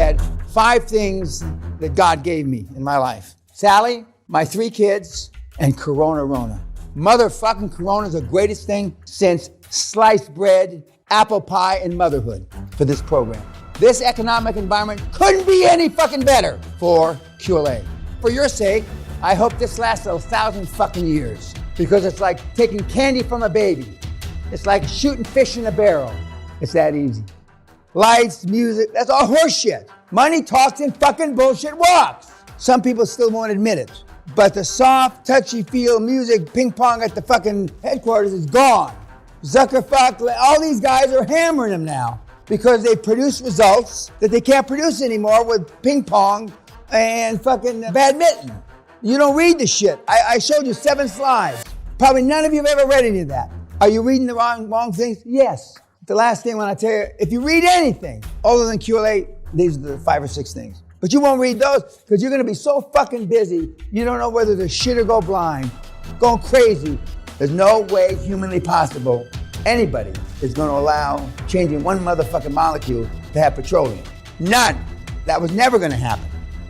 had 5 things that God gave me in my life. Sally, my 3 kids, and Corona. Motherfucking Corona is the greatest thing since sliced bread, apple pie, and motherhood for this program. This economic environment couldn't be any fucking better for QLA. For your sake, I hope this lasts 1,000 fucking years, because it's like taking candy from a baby. It's like shooting fish in a barrel. It's that easy. Lights, music, that's all horseshit. Money talks and fucking bullshit walks. Some people still won't admit it. But the soft, touchy-feel music, ping pong at the fucking headquarters is gone. Zuckerfuck, all these guys are hammering them now because they produce results that they can't produce anymore with ping pong and fucking badminton. You don't read the shit. I showed you 7 slides. Probably none of you have ever read any of that. Are you reading the wrong things? Yes. The last thing when I tell you, if you read anything other than QLA, these are the 5 or 6 things. But you won't read those because you're going to be so fucking busy, you don't know whether to shit or go blind, going crazy. There's no way humanly possible anybody is going to allow changing one motherfucking molecule to have petroleum. None. That was never going to happen.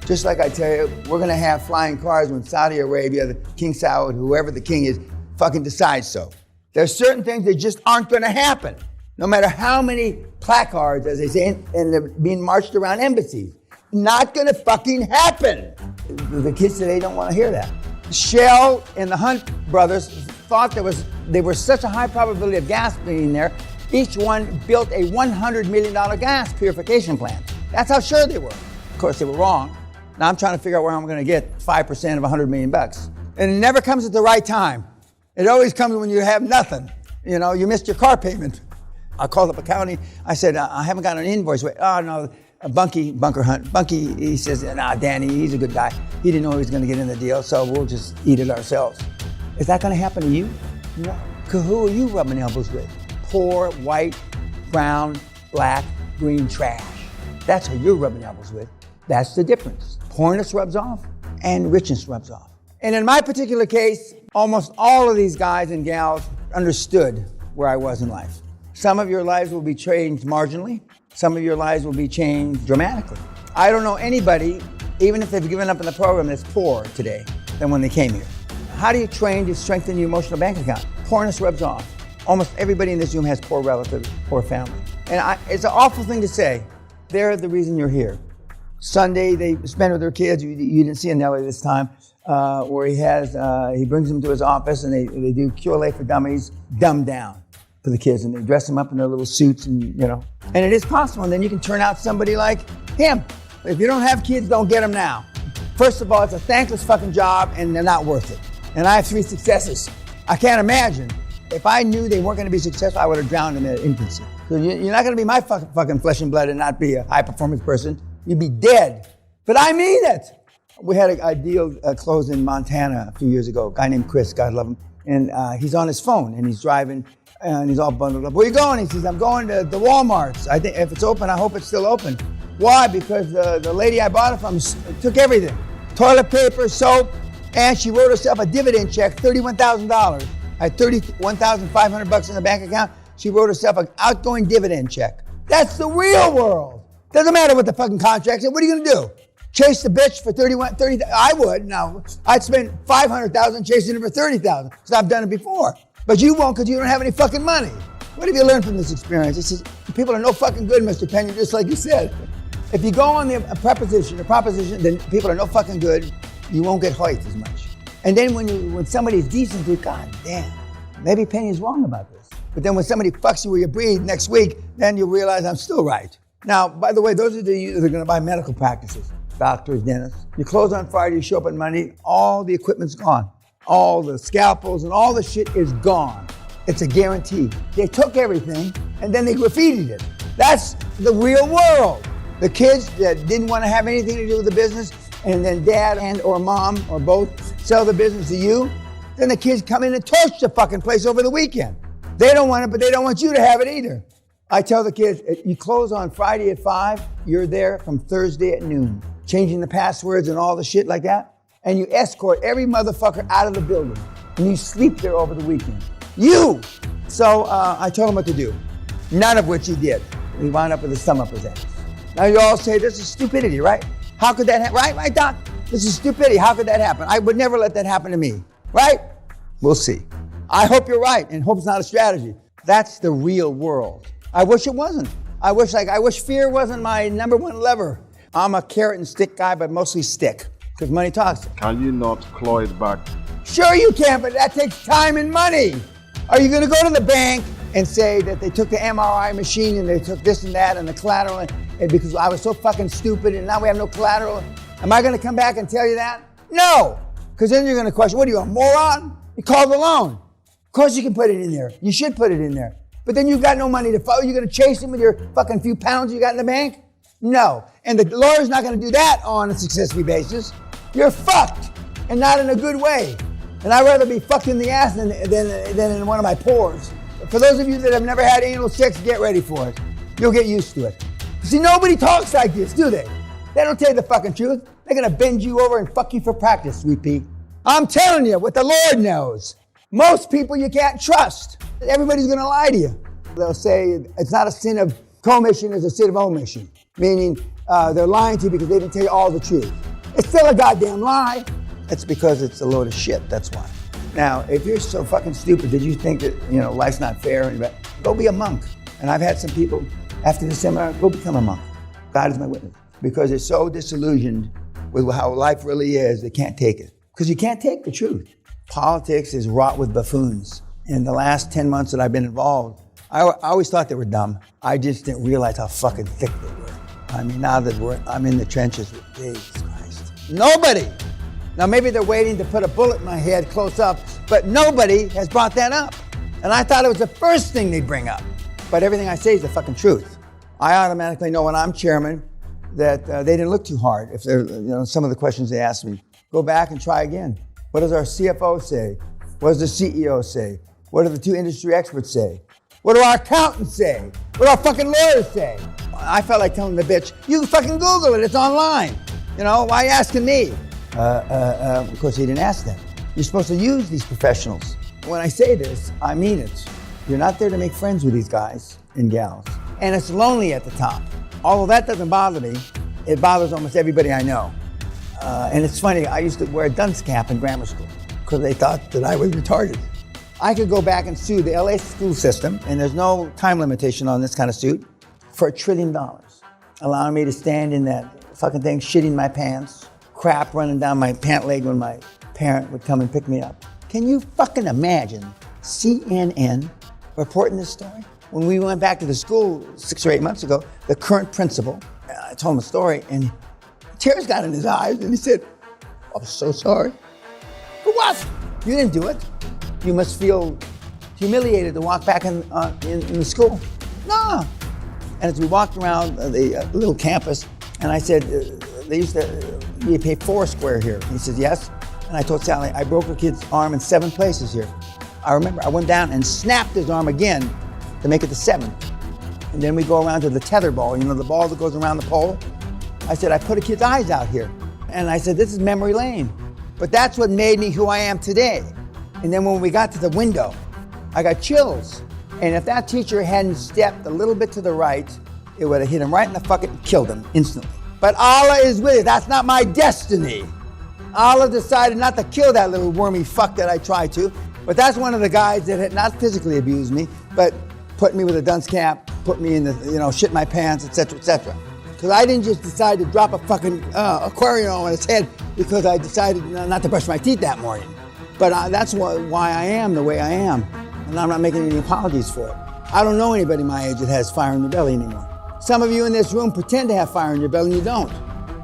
Just like I tell you, we're going to have flying cars when Saudi Arabia, the King Saud, whoever the king is, fucking decides so. There's certain things that just aren't going to happen. No matter how many placards, as they say, and they're being marched around embassies. Not gonna fucking happen. The kids today don't want to hear that. Shell and the Hunt brothers thought they were such a high probability of gas being there, each one built a $100 million gas purification plant. That's how sure they were. Of course, they were wrong. Now I'm trying to figure out where I'm gonna get 5% of $100 million. And it never comes at the right time. It always comes when you have nothing. You know, you missed your car payment. I called up accounting. I said, I haven't got an invoice. Oh, no. Bunker Hunt. Bunky, he says, nah, Danny, he's a good guy. He didn't know he was going to get in the deal, so we'll just eat it ourselves. Is that going to happen to you? No. Because who are you rubbing elbows with? Poor, white, brown, black, green trash. That's who you're rubbing elbows with. That's the difference. Poorness rubs off and richness rubs off. And in my particular case, almost all of these guys and gals understood where I was in life. Some of your lives will be changed marginally. Some of your lives will be changed dramatically. I don't know anybody, even if they've given up in the program, that's poorer today than when they came here. How do you train to strengthen your emotional bank account? Poorness rubs off. Almost everybody in this room has poor relatives, poor family. And it's an awful thing to say. They're the reason you're here. Sunday, they spend with their kids. You didn't see Nelly this time, where he brings them to his office and they do QLA for Dummies, dumbed down for the kids, and they dress them up in their little suits and, you know. And it is possible, and then you can turn out somebody like him. If you don't have kids, don't get them now. First of all, it's a thankless fucking job, and they're not worth it. And I have 3 successes. I can't imagine. If I knew they weren't gonna be successful, I would have drowned them in infancy. So you're not gonna be my fucking flesh and blood and not be a high-performance person. You'd be dead. But I mean it. We had a deal closed in Montana a few years ago. A guy named Chris, God love him. And he's on his phone, and he's driving, and he's all bundled up. Where you going? He says, I'm going to the Walmarts. I think if it's open, I hope it's still open. Why? Because the lady I bought it from took everything. Toilet paper, soap, and she wrote herself a dividend check, $31,000. I had $31,500 in the bank account. She wrote herself an outgoing dividend check. That's the real world. Doesn't matter what the fucking contract said. What are you gonna do? Chase the bitch for $30,000? I would. Now, I'd spend $500,000 chasing her for $30,000 because I've done it before. But you won't because you don't have any fucking money. What have you learned from this experience? It says, people are no fucking good, Mr. Peña, just like you said. If you go on the proposition, then people are no fucking good, you won't get hoiked as much. And then when somebody's decent, you God damn, maybe Peña's wrong about this. But then when somebody fucks you where you breathe next week, then you realize I'm still right. Now, by the way, those of you that are gonna buy medical practices, doctors, dentists, you close on Friday, you show up on Monday, all the equipment's gone. All the scalpels and all the shit is gone. It's a guarantee. They took everything and then they graffitied it. That's the real world. The kids that didn't want to have anything to do with the business, and then dad and or mom or both sell the business to you, then the kids come in and torch the fucking place over the weekend. They don't want it, but they don't want you to have it either. I tell the kids, you close on Friday at 5, you're there from Thursday at noon, changing the passwords and all the shit like that. And you escort every motherfucker out of the building. And you sleep there over the weekend. You! So I told him what to do. None of which he did. He wound up with his thumb up his ass. Now you all say this is stupidity, right? How could that happen? Right, Doc? This is stupidity. How could that happen? I would never let that happen to me, right? We'll see. I hope you're right, and hope's not a strategy. That's the real world. I wish it wasn't. I wish fear wasn't my number one lever. I'm a carrot and stick guy, but mostly stick, because money talks. Can you not claw it back? Sure you can, but that takes time and money. Are you going to go to the bank and say that they took the MRI machine and they took this and that and the collateral and because I was so fucking stupid and now we have no collateral? Am I going to come back and tell you that? No, because then you're going to question, what are you, a moron? You called the loan. Of course you can put it in there. You should put it in there. But then you've got no money to follow. You're going to chase him with your fucking few pounds you got in the bank? No. And the lawyer's not going to do that on a success fee basis. You're fucked, and not in a good way. And I'd rather be fucked in the ass than in one of my pores. For those of you that have never had anal sex, get ready for it. You'll get used to it. See, nobody talks like this, do they? They don't tell you the fucking truth. They're going to bend you over and fuck you for practice, sweet pea. I'm telling you what the Lord knows. Most people you can't trust. Everybody's going to lie to you. They'll say it's not a sin of commission, it's a sin of omission. Meaning they're lying to you because they didn't tell you all the truth. It's still a goddamn lie. It's because it's a load of shit, that's why. Now, if you're so fucking stupid that you think that, life's not fair, go be a monk. And I've had some people, after the seminar, go become a monk. God is my witness. Because they're so disillusioned with how life really is, they can't take it. Because you can't take the truth. Politics is wrought with buffoons. In the last 10 months that I've been involved, I always thought they were dumb. I just didn't realize how fucking thick they were. I mean, now that I'm in the trenches with Jesus Christ. Nobody! Now maybe they're waiting to put a bullet in my head close up, but nobody has brought that up. And I thought it was the first thing they'd bring up. But everything I say is the fucking truth. I automatically know when I'm chairman that they didn't look too hard. If they're, some of the questions they asked me, go back and try again. What does our CFO say? What does the CEO say? What do the two industry experts say? What do our accountants say? What do our fucking lawyers say? I felt like telling the bitch, you can fucking Google it, it's online. Why are you asking me? Of course, he didn't ask them. You're supposed to use these professionals. When I say this, I mean it. You're not there to make friends with these guys and gals. And it's lonely at the top. Although that doesn't bother me, it bothers almost everybody I know. And it's funny, I used to wear a dunce cap in grammar school because they thought that I was retarded. I could go back and sue the LA school system, and there's no time limitation on this kind of suit, for $1 trillion, allowing me to stand in that fucking thing, shitting my pants, crap running down my pant leg when my parent would come and pick me up. Can you fucking imagine CNN reporting this story? When we went back to the school 6 or 8 months ago, the current principal, I told him a story, and tears got in his eyes, and he said, I'm so sorry. For what? You didn't do it. You must feel humiliated to walk back in the school. No. And as we walked around the little campus, and I said, they used to, you pay $4 here. And he says, yes. And I told Sally, I broke her kid's arm in 7 places here. I remember I went down and snapped his arm again to make it the 7th. And then we go around to the tether ball, the ball that goes around the pole. I said, I put a kid's eyes out here. And I said, this is memory lane. But that's what made me who I am today. And then when we got to the window, I got chills. And if that teacher hadn't stepped a little bit to the right, it would have hit him right in the fucking, killed him instantly. But Allah is with it. That's not my destiny. Allah decided not to kill that little wormy fuck that I tried to. But that's one of the guys that had not physically abused me, but put me with a dunce cap, put me in the, shit my pants, etc., etc. Because I didn't just decide to drop a fucking aquarium on his head because I decided not to brush my teeth that morning. But that's why I am the way I am. And I'm not making any apologies for it. I don't know anybody my age that has fire in your belly anymore. Some of you in this room pretend to have fire in your belly and you don't.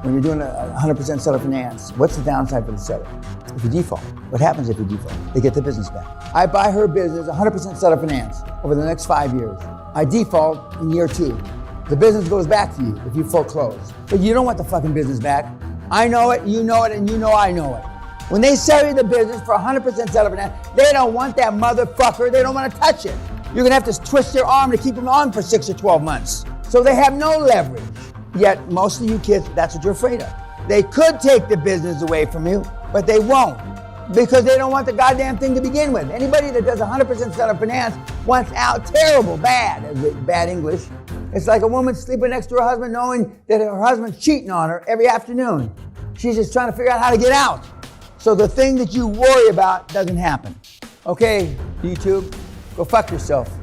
When you're doing a 100% seller finance, what's the downside for the seller? If you default, what happens if you default? They get the business back. I buy her business 100% seller finance over the next 5 years. I default in year 2. The business goes back to you if you foreclose. But you don't want the fucking business back. I know it, and you know I know it. When they sell you the business for 100% seller finance, they don't want that motherfucker. They don't want to touch it. You're going to have to twist their arm to keep them on for 6 or 12 months. So they have no leverage. Yet most of you kids, that's what you're afraid of. They could take the business away from you, but they won't because they don't want the goddamn thing to begin with. Anybody that does 100% seller finance wants out terrible, bad English. It's like a woman sleeping next to her husband knowing that her husband's cheating on her every afternoon. She's just trying to figure out how to get out. So the thing that you worry about doesn't happen. Okay, YouTube, go fuck yourself.